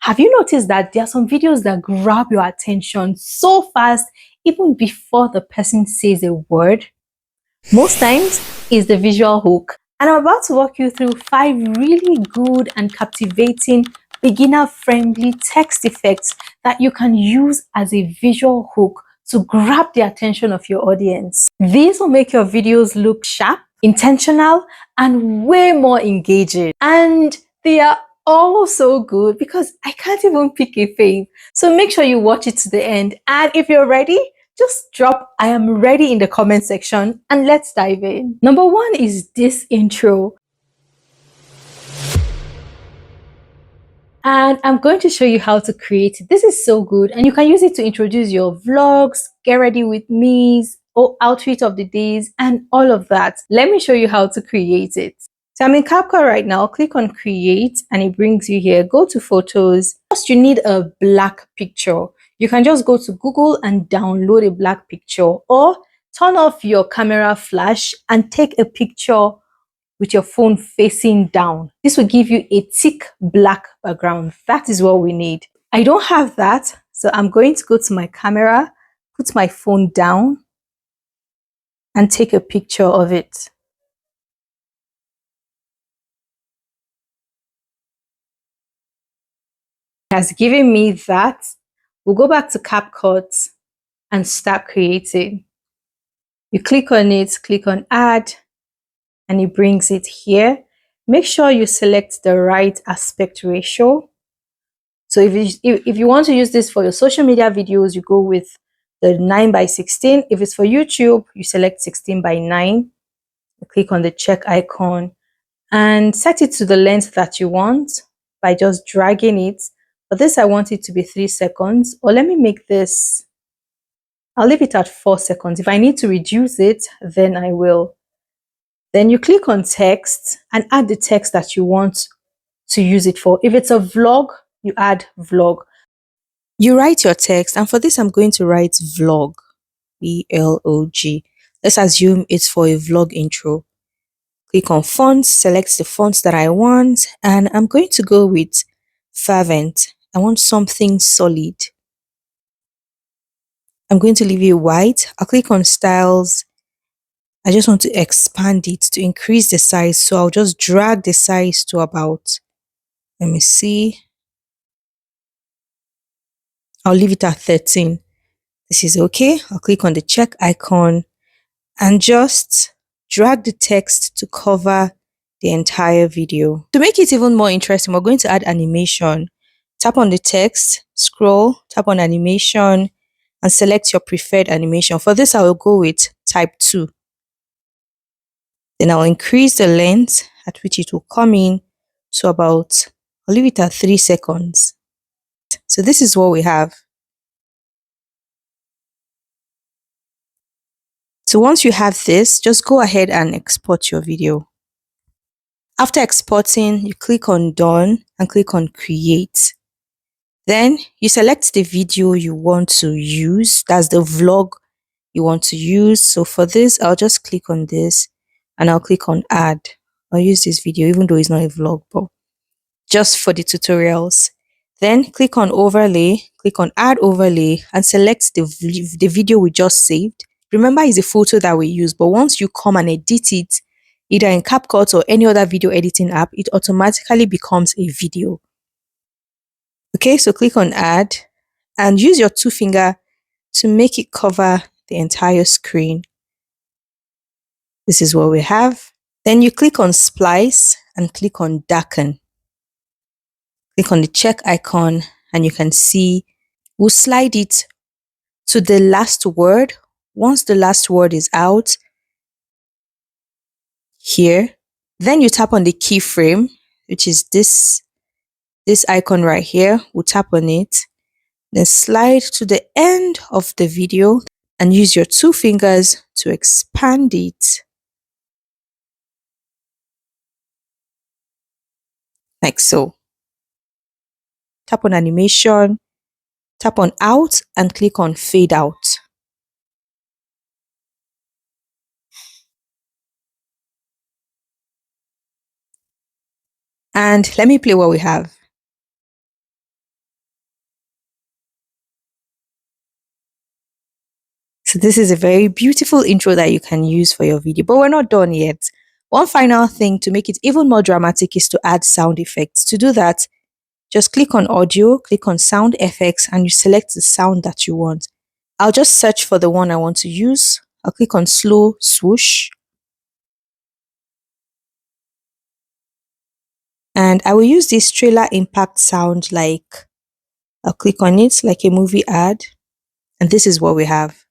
Have you noticed that there are some videos that grab your attention so fast, even before the person says a word? Most times, it's the visual hook. And I'm about to walk you through 5 really good and captivating beginner-friendly text effects that you can use as a visual hook to grab the attention of your audience. These will make your videos look sharp, intentional, and way more engaging. And they are all so good because I can't even pick a fave. So make sure you watch it to the end. And if you're ready, just drop "I am ready" in the comment section and let's dive in. Number 1 is this intro. And I'm going to show you how to create it. This is so good, and you can use it to introduce your vlogs, get ready with me's, or outfit of the days, and all of that. Let me show you how to create it. So I'm in CapCut right now. Click on create and it brings you here. Go to photos. First, you need a black picture. You can just go to Google and download a black picture, or turn off your camera flash and take a picture with your phone facing down. This will give you a thick black background. That is what we need. I don't have that, so I'm going to go to my camera, put my phone down, and take a picture of it. It has given me that. We'll go back to CapCut and start creating. You click on it, click on add, and it brings it here. Make sure you select the right aspect ratio. So if you want to use this for your social media videos, you go with the 9:16. If it's for YouTube, you select 16:9. You click on the check icon and set it to the length that you want by just dragging it. For this, I want it to be 3 seconds, or let me make this, I'll leave it at 4 seconds. If I need to reduce it, then I will. Then you click on text and add the text that you want to use it for. If it's a vlog, you add vlog. You write your text, and for this, I'm going to write vlog, VLOG. Let's assume it's for a vlog intro. Click on fonts, select the fonts that I want, and I'm going to go with fervent. I want something solid. I'm going to leave it white. I'll click on styles. I just want to expand it to increase the size, so I'll just drag the size to about, let me see, I'll leave it at 13. This is okay. I'll click on the check icon and just drag the text to cover the entire video. To make it even more interesting, we're going to add animation. Tap on the text, scroll, tap on animation, and select your preferred animation. For this, I will go with type 2. Then I'll increase the length at which it will come in to about, I'll leave it at 3 seconds. So this is what we have. So once you have this, just go ahead and export your video. After exporting, you click on done and click on create. Then you select the video you want to use. That's the vlog you want to use. So for this, I'll just click on this and I'll click on add. I'll use this video even though it's not a vlog, but just for the tutorials. Then click on overlay, click on add overlay and select the video we just saved. Remember, it's a photo that we use, but once you come and edit it, either in CapCut or any other video editing app, it automatically becomes a video. Okay, so click on add and use your 2 finger to make it cover the entire screen. This is what we have. Then you click on splice and click on darken. Click on the check icon and you can see we'll slide it to the last word. Once the last word is out here, then you tap on the keyframe, which is this icon right here. We'll tap on it, then slide to the end of the video and use your 2 fingers to expand it like so. Tap on animation, tap on out and click on fade out. And let me play what we have. So this is a very beautiful intro that you can use for your video, but we're not done yet. One final thing to make it even more dramatic is to add sound effects. To do that, just click on audio, click on sound effects, and you select the sound that you want. I'll just search for the one I want to use. I'll click on slow swoosh. And I will use this trailer impact sound like, I'll click on it like a movie ad. And this is what we have.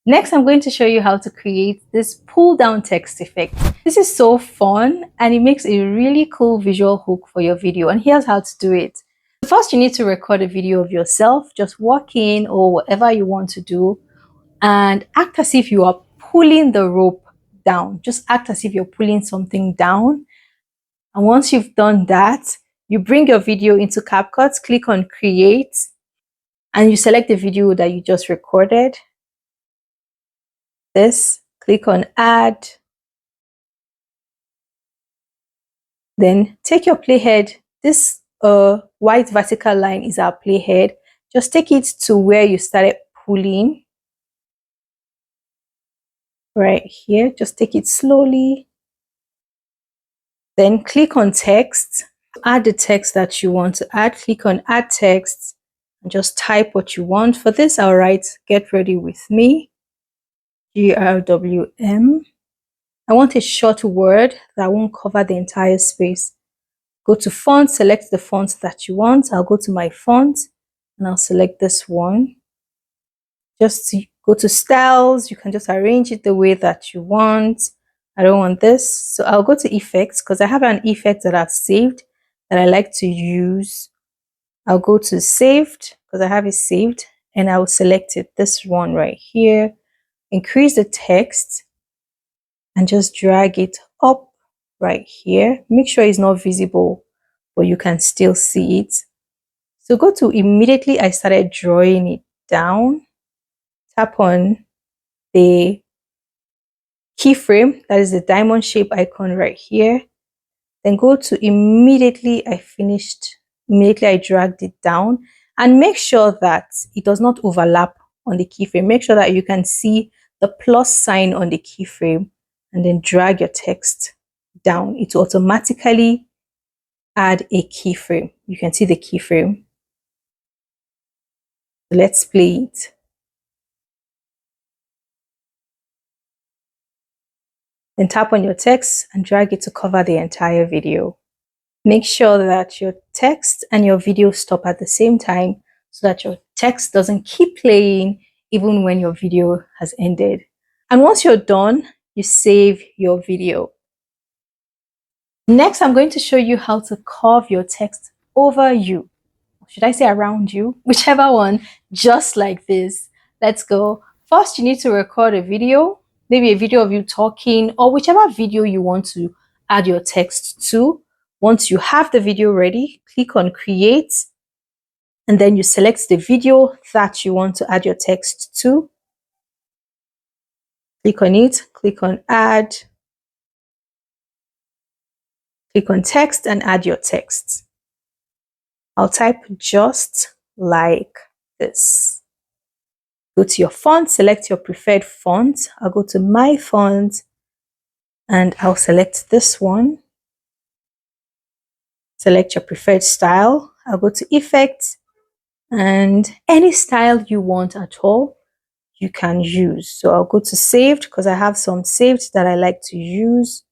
Next, I'm going to show you how to create this pull down text effect. This is so fun and it makes a really cool visual hook for your video. And here's how to do it. First, you need to record a video of yourself just walking or whatever you want to do and act as if you are pulling the rope down. Just act as if you're pulling something down. And once you've done that, you bring your video into CapCut, click on create, and you select the video that you just recorded. This, click on add, then take your playhead. This white vertical line is our playhead. Just take it to where you started pulling, right here. Just take it slowly. Then click on text, add the text that you want to add. Click on add text and just type what you want. For this, I'll write get ready with me, GRWM. I want a short word that won't cover the entire space. Go to font, select the font that you want. I'll go to my font and I'll select this one. Just go to styles. You can just arrange it the way that you want. I don't want this. So I'll go to effects because I have an effect that I've saved that I like to use. I'll go to saved because I have it saved and I will select it. This one right here. Increase the text and just drag it up right here. Make sure it's not visible, but you can still see it. So go to immediately I started drawing it down. Tap on the keyframe, that is the diamond shape icon right here. Then go to immediately I finished, immediately I dragged it down, and make sure that it does not overlap on the keyframe. Make sure that you can see the plus sign on the keyframe and then drag your text down. It will automatically add a keyframe. You can see the keyframe. Let's play it. Then tap on your text and drag it to cover the entire video. Make sure that your text and your video stop at the same time so that your text doesn't keep playing even when your video has ended. And once you're done, you save your video. Next, I'm going to show you how to curve your text over you. Should I say around you? Whichever one, just like this. Let's go. First, you need to record a video, maybe a video of you talking or whichever video you want to add your text to. Once you have the video ready, click on create and then you select the video that you want to add your text to. Click on it, click on add, click on text and add your text. I'll type just like this. Go to your font, select your preferred font. I'll go to my font and I'll select this one. Select your preferred style. I'll go to effects and any style you want at all, you can use. So I'll go to saved because I have some saved that I like to use.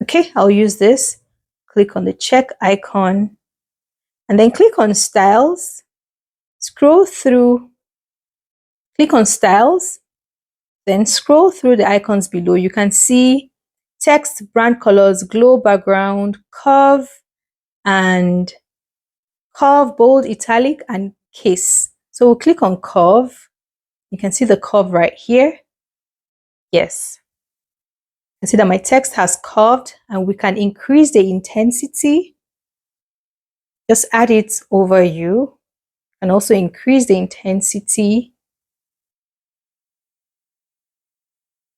Okay, I'll use this. Click on the check icon and then click on styles. Scroll through, click on styles, then scroll through the icons below. You can see text, brand colors, glow background, curve, and curve, bold, italic, and case. So we'll click on curve. You can see the curve right here. Yes. You can see that my text has curved and we can increase the intensity. Just add it over you and also increase the intensity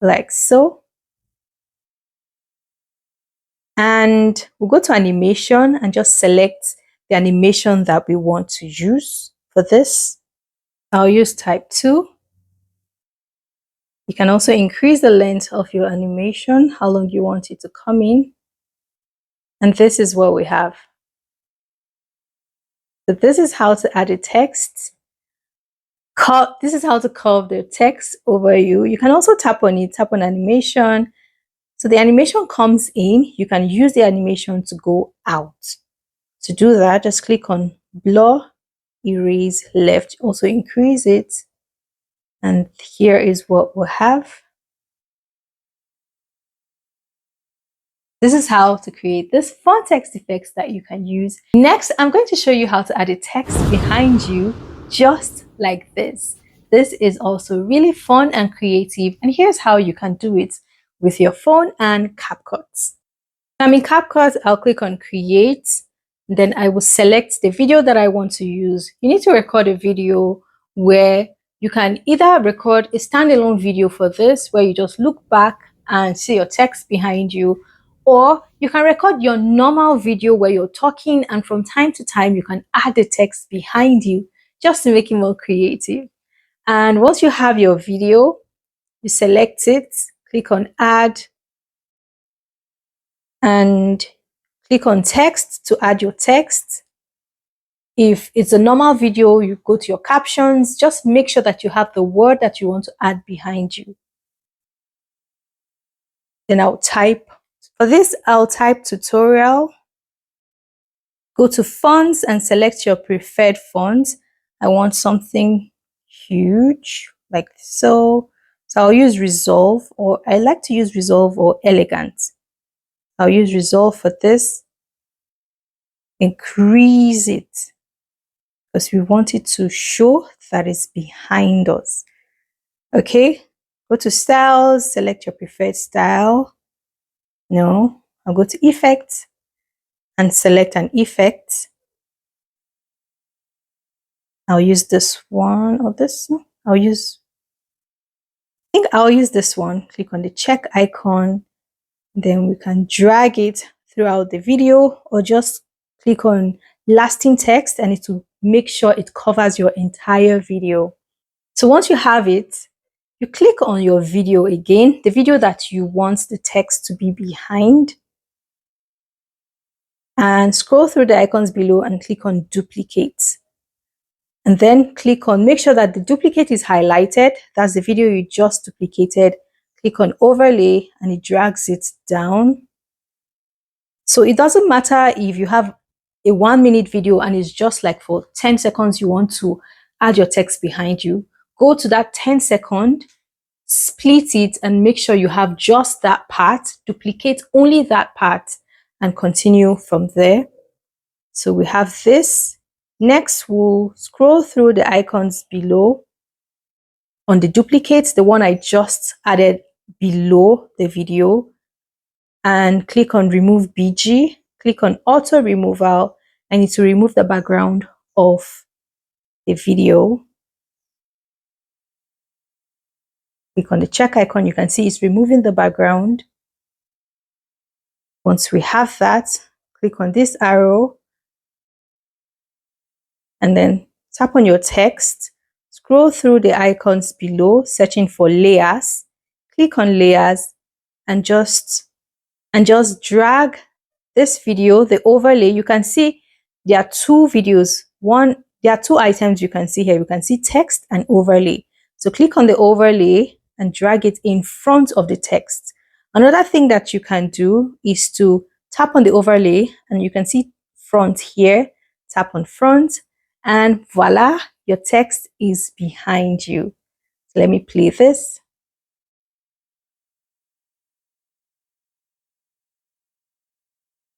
like so. And we'll go to animation and just select the animation that we want to use for this. I'll use type 2. You can also increase the length of your animation, how long you want it to come in. And this is what we have. So this is how to add a text. This is how to curve the text over you. You can also tap on it, tap on animation. So the animation comes in, you can use the animation to go out. To do that, just click on blur, erase left, also increase it. And here is what we'll have. This is how to create this fun text effects that you can use. Next, I'm going to show you how to add a text behind you just like this. This is also really fun and creative, and here's how you can do it with your phone and CapCut. I'm in CapCut, I'll click on create, then I will select the video that I want to use. You need to record a video where you can either record a standalone video for this, where you just look back and see your text behind you, or you can record your normal video where you're talking and from time to time you can add the text behind you just to make it more creative. And once you have your video, you select it, click on add, and click on text to add your text. If it's a normal video, you go to your captions, just make sure that you have the word that you want to add behind you. Then I'll type, for this, I'll type tutorial. Go to fonts and select your preferred font. I want something huge like so. So I'll use Resolve, or I like to use Resolve or Elegant. I'll use Resolve for this. Increase it because we want it to show that it's behind us. Okay, go to styles, select your preferred style. No, I'll go to effects and select an effect. I'll use this one or this one. I think I'll use this one. Click on the check icon. Then we can drag it throughout the video, or just click on lasting text and it will make sure it covers your entire video. So once you have it, you click on your video again, the video that you want the text to be behind, and scroll through the icons below and click on duplicate. And then click on, make sure that the duplicate is highlighted. That's the video you just duplicated. Click on overlay and it drags it down. So it doesn't matter if you have a 1 minute video and it's just like for 10 seconds you want to add your text behind you. Go to that 10-second, split it and make sure you have just that part. Duplicate only that part and continue from there. So we have this. Next, we'll scroll through the icons below. On the duplicates, the one I just added below the video, and click on remove BG, click on auto removal, and it will remove the background of the video. Click on the check icon, you can see it's removing the background. Once we have that, click on this arrow and then tap on your text, scroll through the icons below, searching for layers, click on layers and just drag this video, the overlay. You can see there are two videos. There are two items you can see here. You can see text and overlay. So click on the overlay and drag it in front of the text. Another thing that you can do is to tap on the overlay and you can see front here. Tap on front and voila, your text is behind you. So let me play this.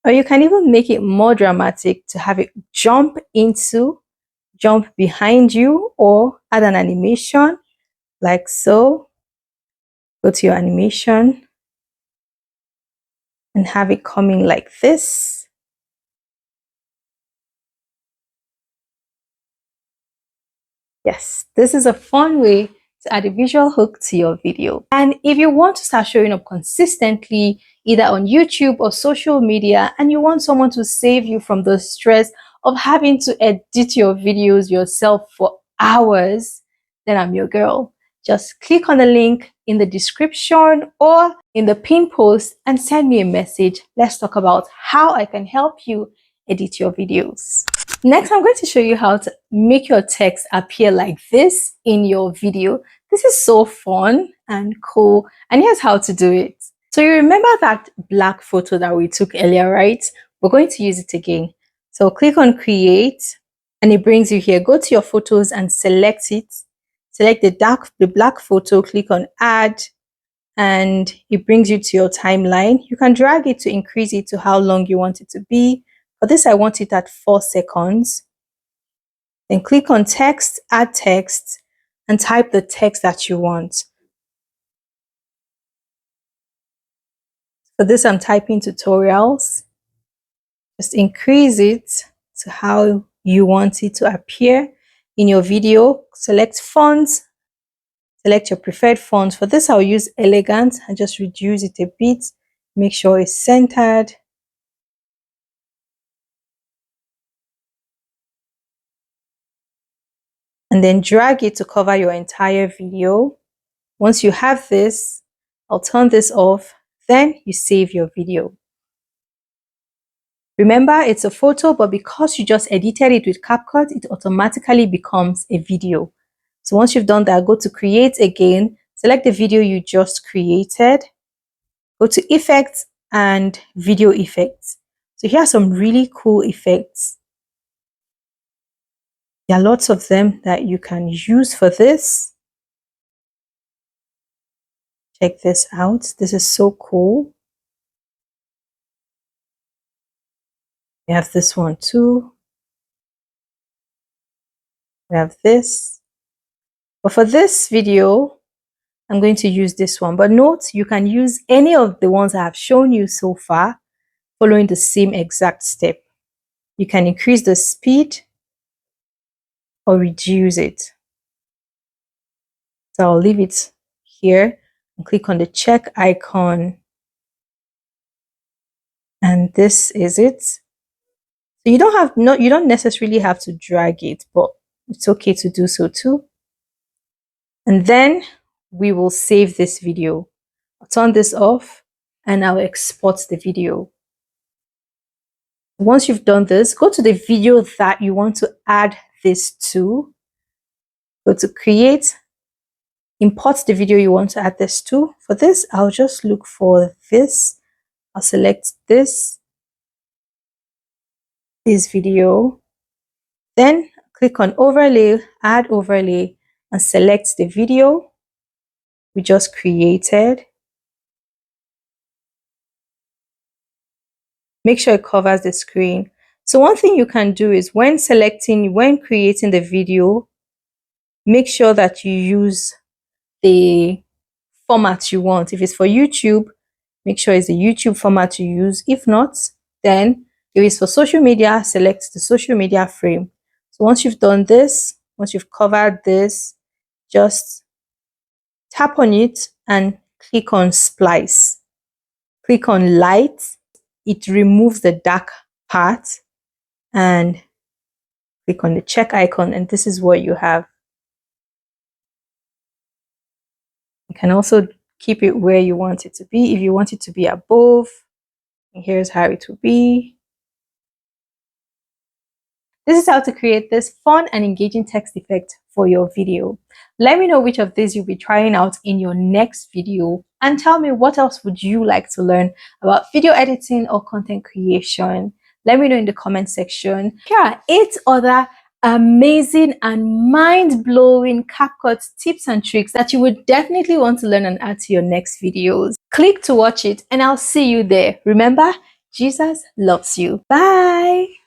Or you can even make it more dramatic to have it jump behind you, or add an animation like so. Go to your animation and have it coming like this. Yes, this is a fun way to add a visual hook to your video. And if you want to start showing up consistently, either on YouTube or social media, and you want someone to save you from the stress of having to edit your videos yourself for hours, then I'm your girl. Just click on the link in the description or in the pin post and send me a message. Let's talk about how I can help you edit your videos. Next, I'm going to show you how to make your text appear like this in your video. This is so fun and cool, and here's how to do it. So you remember that black photo that we took earlier, right? We're going to use it again. So click on create and it brings you here. Go to your photos and select it. Select the black photo, click on add, and it brings you to your timeline. You can drag it to increase it to how long you want it to be. For this, I want it at 4 seconds. Then click on text, add text, and type the text that you want. For this, I'm typing tutorials. Just increase it to how you want it to appear in your video. Select fonts. Select your preferred font. For this, I'll use elegant and just reduce it a bit. Make sure it's centered. And then drag it to cover your entire video. Once you have this, I'll turn this off. Then you save your video. Remember, it's a photo, but because you just edited it with CapCut, it automatically becomes a video. So once you've done that, go to create again, select the video you just created, go to effects and video effects. So here are some really cool effects. There are lots of them that you can use for this. Check this out. This is so cool. We have this one too. We have this. But for this video, I'm going to use this one. But note, you can use any of the ones I have shown you so far, following the same exact step. You can increase the speed or reduce it. So I'll leave it here and click on the check icon. And this is it. So you don't necessarily have to drag it, but it's okay to do so too. And then we will save this video. I'll turn this off and I'll export the video. Once you've done this, go to the video that you want to add this to. Go to create, import the video you want to add this to. For this, I'll just look for this. I'll select this video. Then click on overlay, add overlay, and select the video we just created. Make sure it covers the screen. So one thing you can do is when creating the video, make sure that you use the format you want. If it's for YouTube, make sure it's the YouTube format you use. If not, then if it's for social media, select the social media frame. So once you've done this, once you've covered this, just tap on it and click on splice. Click on light. It removes the dark part, and click on the check icon, and this is what you have. You can also keep it where you want it to be. If you want it to be above, here's how it will be. This is how to create this fun and engaging text effect for your video. Let me know which of these you'll be trying out in your next video, and tell me what else would you like to learn about video editing or content creation. Let me know in the comment section. Here are 8 other amazing and mind-blowing CapCut tips and tricks that you would definitely want to learn and add to your next videos. Click to watch it and I'll see you there. Remember, Jesus loves you. Bye.